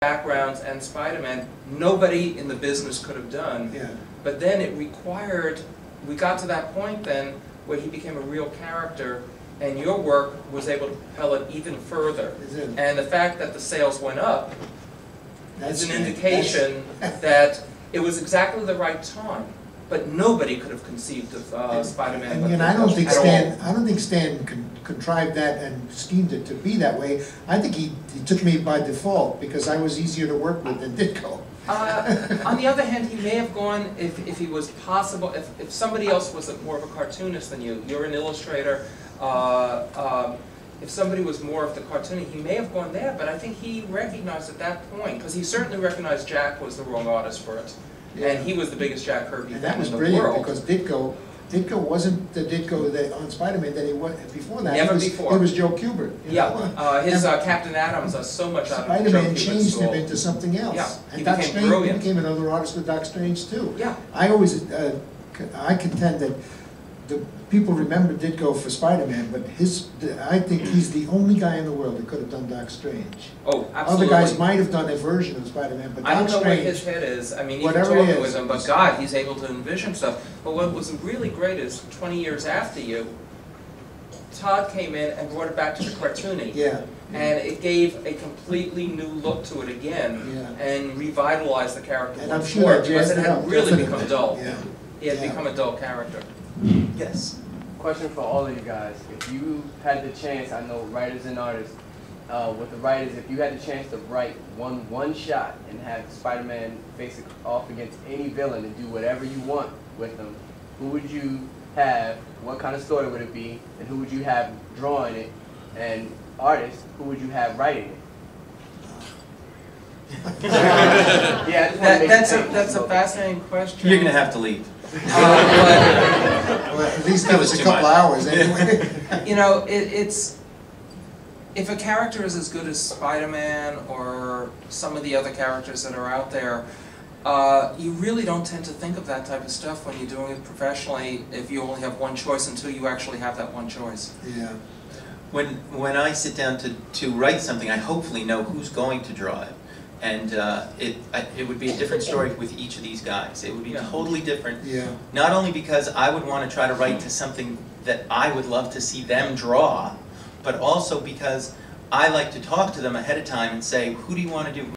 backgrounds and Spider-Man, nobody in the business could have done. Yeah. But then it required, we got to that point then where he became a real character, and your work was able to propel it even further. And the fact that the sales went up is an indication that it was exactly the right time. But nobody could have conceived of Spider-Man. And I don't think Stan contrived that and schemed it to be that way. I think he took me by default because I was easier to work with than Ditko. On the other hand, he may have gone, if he was possible, if somebody else was more of a cartoonist than you, you're an illustrator, if somebody was more of the cartooning, he may have gone there, but I think he recognized at that point, because he certainly recognized Jack was the wrong artist for it. Yeah. And he was the biggest Jack Kirby fan in the world. And that was brilliant because Ditko wasn't the Ditko that on Spider-Man that he was before that. Never before. It was Joe Kubert. Yeah, his Captain Adams are so much out of Spider-Man changed him into something else. Yeah, and Doc Strange, brilliant. He became another artist with Doc Strange too. Yeah. I contend that the people remember Ditko for Spider-Man, but I think he's the only guy in the world that could have done Doc Strange. Oh, absolutely. Other guys might have done a version of Spider-Man, but Doc I don't know Strange, what his head is. I mean, even talking with him, but God, he's able to envision stuff. But what was really great is 20 years after you, Todd came in and brought it back to the cartoony. Yeah. And it gave a completely new look to it again, and revitalized the character and I'm once sure more, that because it had really definitely become dull. Yeah. It had become a dull character. Yes. Question for all of you guys. If you had the chance, I know writers and artists, with the writers, if you had the chance to write one shot and have Spider-Man face off against any villain and do whatever you want with them, who would you have, what kind of story would it be, and who would you have drawing it, and artists, who would you have writing it? Yeah, that's a fascinating question. You're going to have to leave. Well, at least give us a couple hours anyway. You know, it's if a character is as good as Spider-Man or some of the other characters that are out there, you really don't tend to think of that type of stuff when you're doing it professionally if you only have one choice until you actually have that one choice. Yeah. When I sit down to write something, I hopefully know who's going to draw it. And it would be a different story with each of these guys. It would be totally different. Yeah. Not only because I would want to try to write to something that I would love to see them draw, but also because I like to talk to them ahead of time and say, who do you want to do